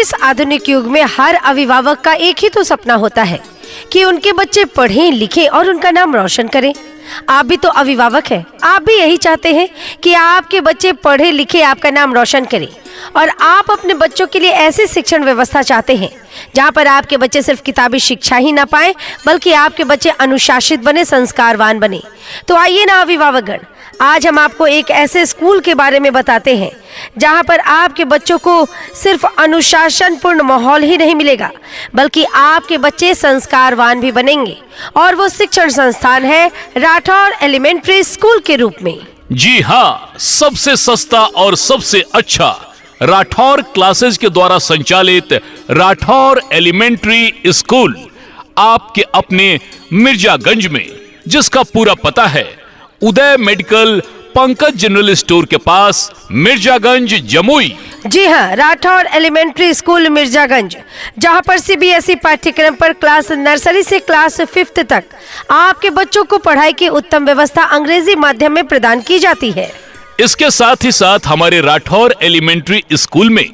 इस आधुनिक युग में हर अभिभावक का एक ही तो सपना होता है कि उनके बच्चे पढ़ें लिखें और उनका नाम रोशन करें। आप भी तो अभिभावक हैं, आप भी यही चाहते हैं कि आपके बच्चे पढ़े लिखे आपका नाम रोशन करें, और आप अपने बच्चों के लिए ऐसी शिक्षण व्यवस्था चाहते हैं जहां पर आपके बच्चे सिर्फ किताबी शिक्षा ही ना पाएं, बल्कि आपके बच्चे अनुशासित बने, संस्कारवान बने। तो आइए ना अभिभावकगण, आज हम आपको एक ऐसे स्कूल के बारे में बताते हैं जहां पर आपके बच्चों को सिर्फ अनुशासनपूर्ण माहौल ही नहीं मिलेगा, बल्कि आपके बच्चे संस्कारवान भी बनेंगे, और वो शिक्षण संस्थान है राठौर एलिमेंट्री स्कूल के रूप में। जी हाँ, सबसे सस्ता और सबसे अच्छा राठौर क्लासेज के द्वारा संचालित राठौर एलिमेंट्री स्कूल आपके अपने मिर्जागंज में, जिसका पूरा पता है उदय मेडिकल पंकज जनरल स्टोर के पास, मिर्जागंज, जमुई। जी हाँ, राठौर एलिमेंट्री स्कूल मिर्जागंज, जहाँ पर सीबीएसई पाठ्यक्रम पर क्लास नर्सरी से क्लास 5th तक आपके बच्चों को पढ़ाई की उत्तम व्यवस्था अंग्रेजी माध्यम में प्रदान की जाती है। इसके साथ ही साथ हमारे राठौर एलिमेंट्री स्कूल में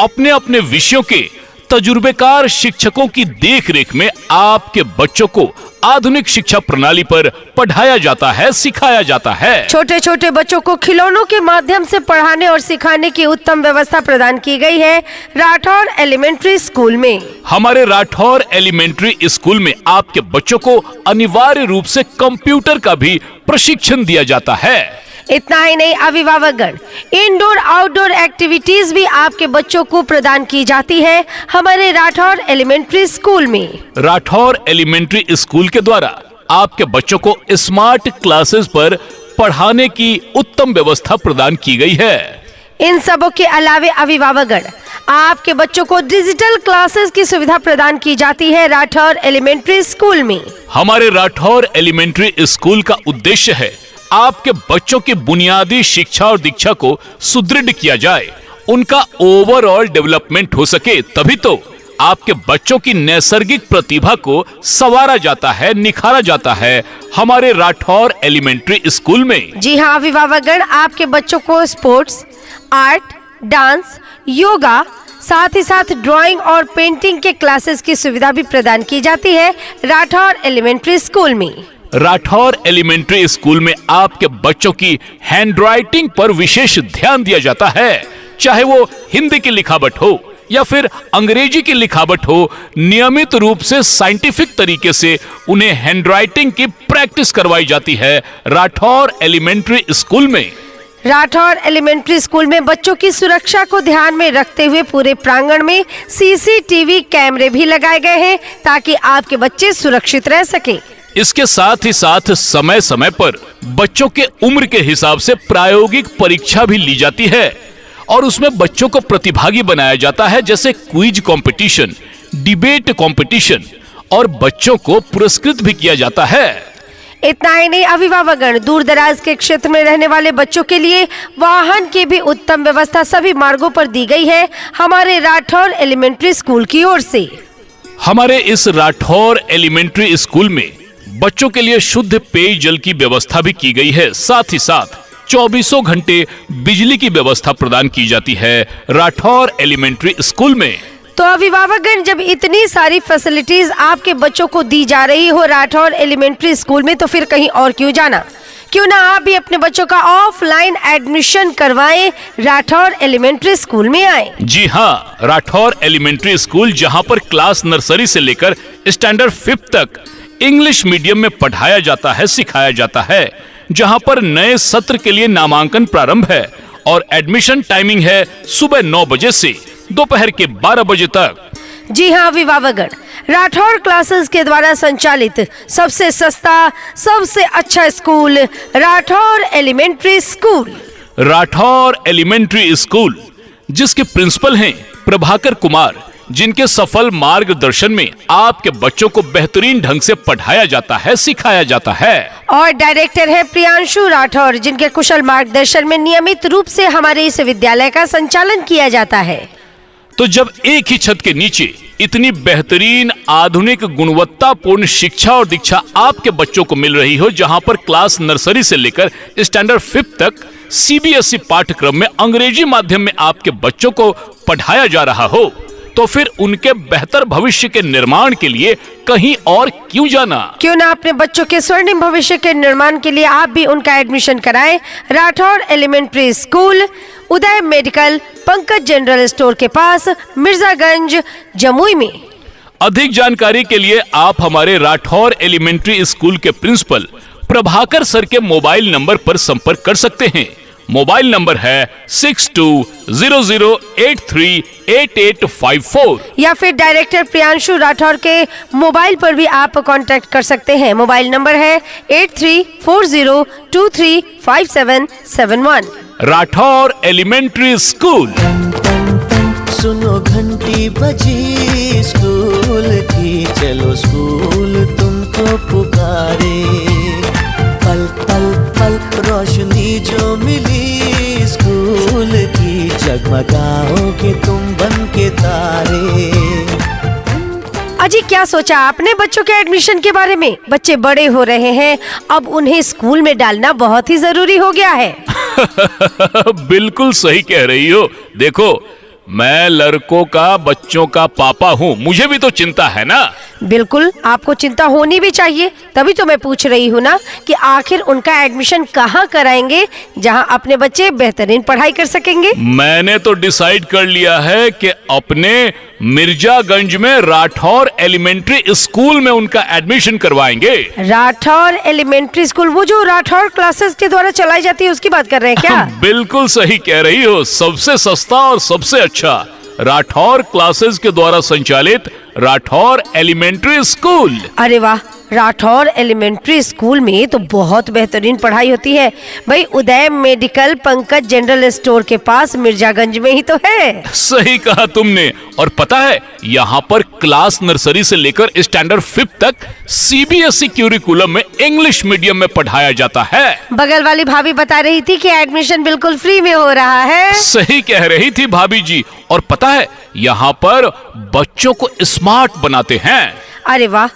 अपने अपने विषयों के तजुर्बेकार शिक्षकों की देखरेख में आपके बच्चों को आधुनिक शिक्षा प्रणाली पर पढ़ाया जाता है, सिखाया जाता है। छोटे छोटे बच्चों को खिलौनों के माध्यम से पढ़ाने और सिखाने की उत्तम व्यवस्था प्रदान की गई है राठौर एलिमेंट्री स्कूल में। हमारे राठौर एलिमेंट्री स्कूल में आपके बच्चों को अनिवार्य रूप से कंप्यूटर का भी प्रशिक्षण दिया जाता है। इतना ही नहीं अभिभावकगण, इंडोर आउटडोर एक्टिविटीज भी आपके बच्चों को प्रदान की जाती है हमारे राठौर एलिमेंट्री स्कूल में। राठौर एलिमेंट्री स्कूल के द्वारा आपके बच्चों को स्मार्ट क्लासेस पर पढ़ाने की उत्तम व्यवस्था प्रदान की गई है। इन सबों के अलावे अभिभावकगण, आपके बच्चों को डिजिटल क्लासेस की सुविधा प्रदान की जाती है राठौर एलिमेंट्री स्कूल में। हमारे राठौर एलिमेंट्री स्कूल का उद्देश्य है आपके बच्चों की बुनियादी शिक्षा और दीक्षा को सुदृढ़ किया जाए, उनका ओवरऑल डेवलपमेंट हो सके, तभी तो आपके बच्चों की नैसर्गिक प्रतिभा को संवारा जाता है, निखारा जाता है हमारे राठौर एलिमेंट्री स्कूल में। जी हाँ अभिभावकगण, आपके बच्चों को स्पोर्ट्स, आर्ट, डांस, योगा, साथ ही साथ ड्राइंग और पेंटिंग के क्लासेस की सुविधा भी प्रदान की जाती है राठौर एलिमेंट्री स्कूल में। राठौर एलिमेंट्री स्कूल में आपके बच्चों की हैंडराइटिंग पर विशेष ध्यान दिया जाता है, चाहे वो हिंदी की लिखावट हो या फिर अंग्रेजी की लिखावट हो। नियमित रूप से साइंटिफिक तरीके से उन्हें हैंडराइटिंग की प्रैक्टिस करवाई जाती है राठौर एलिमेंट्री स्कूल में। राठौर एलिमेंट्री स्कूल में बच्चों की सुरक्षा को ध्यान में रखते हुए पूरे प्रांगण में सीसीटीवी कैमरे भी लगाए गए हैं ताकि आपके बच्चे सुरक्षित रह सके। इसके साथ ही साथ समय समय पर बच्चों के उम्र के हिसाब से प्रायोगिक परीक्षा भी ली जाती है और उसमें बच्चों को प्रतिभागी बनाया जाता है, जैसे क्विज कंपटीशन, डिबेट कंपटीशन, और बच्चों को पुरस्कृत भी किया जाता है। इतना ही नहीं अभिभावकगण, दूर दराज के क्षेत्र में रहने वाले बच्चों के लिए वाहन की भी उत्तम व्यवस्था सभी मार्गों पर दी गई है हमारे राठौर एलिमेंट्री स्कूल की ओर से। हमारे इस राठौर एलिमेंट्री स्कूल में बच्चों के लिए शुद्ध पेयजल की व्यवस्था भी की गई है, साथ ही साथ 24 घंटे बिजली की व्यवस्था प्रदान की जाती है राठौर एलिमेंट्री स्कूल में। तो अभिभावकगण, जब इतनी सारी फैसिलिटीज आपके बच्चों को दी जा रही हो राठौर एलिमेंट्री स्कूल में, तो फिर कहीं और क्यों जाना? क्यों ना आप भी अपने बच्चों का ऑफलाइन एडमिशन करवाएं, राठौर एलिमेंट्री स्कूल में आए। जी हाँ, राठौर एलिमेंट्री स्कूल जहाँ पर क्लास नर्सरी से लेकर स्टैंडर्ड 5th तक इंग्लिश मीडियम में पढ़ाया जाता है, सिखाया जाता है, जहां पर नए सत्र के लिए नामांकन प्रारंभ है और एडमिशन टाइमिंग है सुबह 9 बजे से दोपहर के 12 बजे तक। जी हाँ अभिभावकगण, राठौर क्लासेस के द्वारा संचालित सबसे सस्ता, सबसे अच्छा school Rathore elementary school. Rathore elementary school, जिसके प्रिंसिपल हैं प्रभाकर कुमार, जिनके सफल मार्गदर्शन में आपके बच्चों को बेहतरीन ढंग से पढ़ाया जाता है, सिखाया जाता है। और डायरेक्टर है प्रियांशु राठौर, जिनके कुशल मार्गदर्शन में नियमित रूप से हमारे इस विद्यालय का संचालन किया जाता है। तो जब एक ही छत के नीचे इतनी बेहतरीन, आधुनिक, गुणवत्तापूर्ण शिक्षा और दीक्षा आपके बच्चों को मिल रही हो, जहां पर क्लास नर्सरी से लेकर स्टैंडर्ड 5th तक सीबीएसई पाठ्यक्रम में अंग्रेजी माध्यम में आपके बच्चों को पढ़ाया जा रहा हो, तो फिर उनके बेहतर भविष्य के निर्माण के लिए कहीं और क्यों जाना। क्यों ना अपने बच्चों के स्वर्णिम भविष्य के निर्माण के लिए आप भी उनका एडमिशन कराएं राठौर एलिमेंट्री स्कूल, उदय मेडिकल, पंकज जनरल स्टोर के पास, मिर्जागंज, जमुई में। अधिक जानकारी के लिए आप हमारे राठौर एलिमेंट्री स्कूल के प्रिंसिपल प्रभाकर सर के मोबाइल नंबर पर संपर्क कर सकते हैं। मोबाइल नंबर है 6200838854 या फिर डायरेक्टर प्रियांशु राठौर के मोबाइल पर भी आप कांटेक्ट कर सकते हैं। मोबाइल नंबर है 8340235771। Rathore elementary school. सुनो घंटी बजी स्कूल की, चलो स्कूल तुमको पुकारे। पल पल पल रोशनी जो मिली स्कूल की, जगमगाओगे तुम बन के तारे। अजी क्या सोचा आपने बच्चों के एडमिशन के बारे में? बच्चे बड़े हो रहे हैं, अब उन्हें स्कूल में डालना बहुत ही जरूरी हो गया है। बिल्कुल सही कह रही हो। देखो, मैं लड़कों का बच्चों का पापा हूँ, मुझे भी तो चिंता है ना। बिल्कुल, आपको चिंता होनी भी चाहिए, तभी तो मैं पूछ रही हूँ ना कि आखिर उनका एडमिशन कहाँ कराएंगे जहाँ अपने बच्चे बेहतरीन पढ़ाई कर सकेंगे। मैंने तो डिसाइड कर लिया है कि अपने मिर्जागंज में राठौर एलिमेंट्री स्कूल में उनका एडमिशन करवाएंगे। राठौर एलिमेंट्री स्कूल, वो जो राठौर क्लासेस के द्वारा चलाई जाती है उसकी बात कर रहे हैं क्या? बिल्कुल सही कह रही हो, सबसे सस्ता और सबसे अच्छा राठौर क्लासेस के द्वारा संचालित राठौर एलिमेंट्री स्कूल। अरे वाह, राठौर एलिमेंट्री स्कूल में तो बहुत बेहतरीन पढ़ाई होती है भाई। उदय मेडिकल, पंकज जनरल स्टोर के पास, मिर्जागंज में ही तो है। सही कहा तुमने। और पता है, यहाँ पर क्लास नर्सरी से लेकर स्टैंडर्ड 5 तक CBSE क्यूरिकुलम में इंग्लिश मीडियम में पढ़ाया जाता है। बगल वाली भाभी बता रही थी कि एडमिशन बिल्कुल फ्री में हो रहा है। सही कह रही थी भाभी जी। और पता है, यहाँ पर बच्चों को स्मार्ट बनाते हैं। अरे वाह,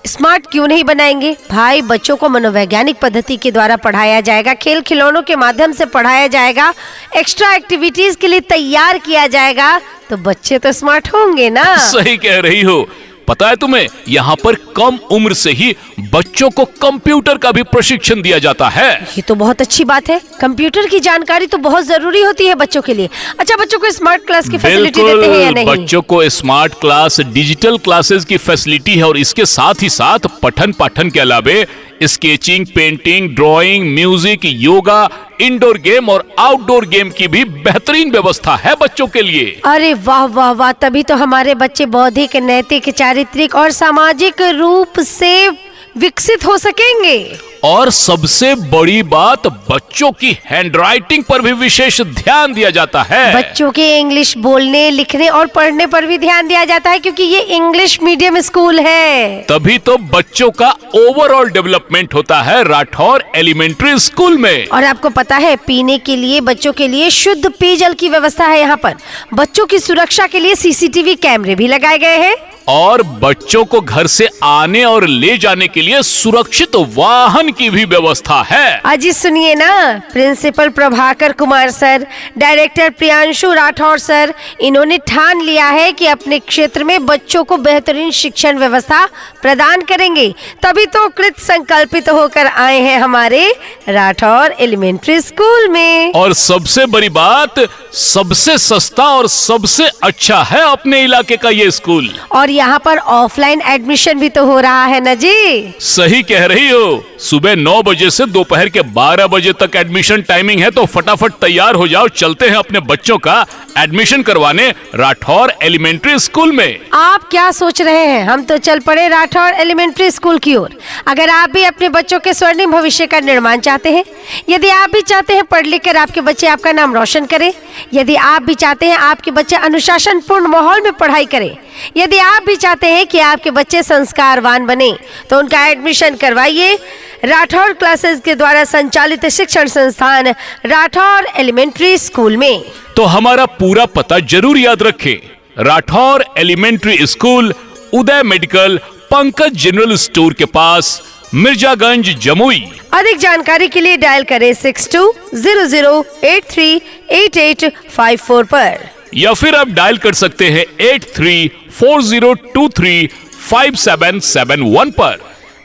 स्मार्ट क्यों नहीं बनाएंगे भाई? बच्चों को मनोवैज्ञानिक पद्धति के द्वारा पढ़ाया जाएगा, खेल खिलौनों के माध्यम से पढ़ाया जाएगा, एक्स्ट्रा एक्टिविटीज के लिए तैयार किया जाएगा, तो बच्चे तो स्मार्ट होंगे ना। सही कह रही हो। पता है तुम्हें, यहाँ पर कम उम्र से ही बच्चों को कंप्यूटर का भी प्रशिक्षण दिया जाता है। ये तो बहुत अच्छी बात है। कंप्यूटर की जानकारी तो बहुत जरूरी होती है बच्चों के लिए। अच्छा, बच्चों को स्मार्ट क्लास की फैसिलिटी देते हैं या नहीं? बच्चों को स्मार्ट क्लास, डिजिटल क्लासेस की फैसिलिटी है, और इसके साथ ही साथ पठन पाठन के अलावे sketching, painting, drawing, music, yoga, indoor game और आउटडोर गेम की भी बेहतरीन व्यवस्था है बच्चों के लिए। अरे वाह वाह वाह, तभी तो हमारे बच्चे बौद्धिक, नैतिक, चारित्रिक और सामाजिक रूप से विकसित हो सकेंगे। और सबसे बड़ी बात, बच्चों की हैंडराइटिंग पर भी विशेष ध्यान दिया जाता है। बच्चों के इंग्लिश बोलने, लिखने और पढ़ने पर भी ध्यान दिया जाता है, क्योंकि ये इंग्लिश मीडियम स्कूल है। तभी तो बच्चों का ओवरऑल डेवलपमेंट होता है राठौर एलिमेंट्री स्कूल में। और आपको पता है, पीने के लिए बच्चों के लिए शुद्ध पेयजल की व्यवस्था है यहाँ पर। बच्चों की सुरक्षा के लिए CCTV कैमरे भी लगाए गए हैं। और बच्चों को घर से आने और ले जाने के लिए सुरक्षित वाहन की भी व्यवस्था है। अजी सुनिए ना, principal Prabhakar Kumar sir, director Priyanshu Rathore sir, इन्होंने ठान लिया है कि अपने क्षेत्र में बच्चों को बेहतरीन शिक्षण व्यवस्था प्रदान करेंगे। तभी तो कृत संकल्पित होकर आए हैं हमारे राठौर एलिमेंट्री स्कूल में। और सबसे बड़ी बात, सबसे सस्ता और सबसे अच्छा है अपने इलाके का ये स्कूल। और यहाँ पर ऑफलाइन एडमिशन भी तो हो रहा है ना जी। सही कह रही हो। सुबह 9 बजे से दोपहर के 12 बजे तक एडमिशन टाइमिंग है, तो फटाफट तैयार हो जाओ, चलते हैं अपने बच्चों का एडमिशन करवाने राठौर एलिमेंट्री स्कूल में। आप क्या सोच रहे हैं? हम तो चल पड़े राठौर एलिमेंट्री स्कूल की ओर। अगर आप भी अपने बच्चों के स्वर्णिम भविष्य का निर्माण चाहते हैं, यदि आप भी चाहते हैं पढ़ लिख कर आपके बच्चे आपका नाम रोशन करें, यदि आप भी चाहते हैं आपके बच्चे अनुशासन पूर्ण माहौल में पढ़ाई करें, यदि आप भी चाहते हैं कि आपके बच्चे संस्कारवान बने, तो उनका एडमिशन करवाइए राठौर क्लासेस के द्वारा संचालित शिक्षण संस्थान राठौर एलिमेंट्री स्कूल में। तो हमारा पूरा पता जरूर याद रखें। राठौर एलिमेंट्री स्कूल, उदय मेडिकल, पंकज जनरल स्टोर के पास, मिर्जागंज, जमुई। अधिक जानकारी के लिए डायल करें 6200838854 पर। या फिर आप डायल कर सकते हैं 8340235771 पर।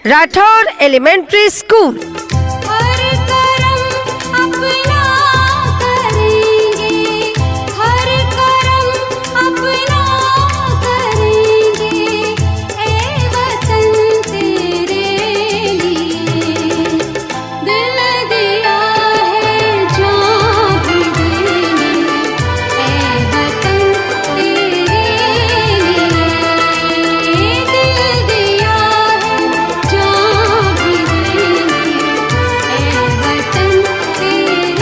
Rathore elementary school.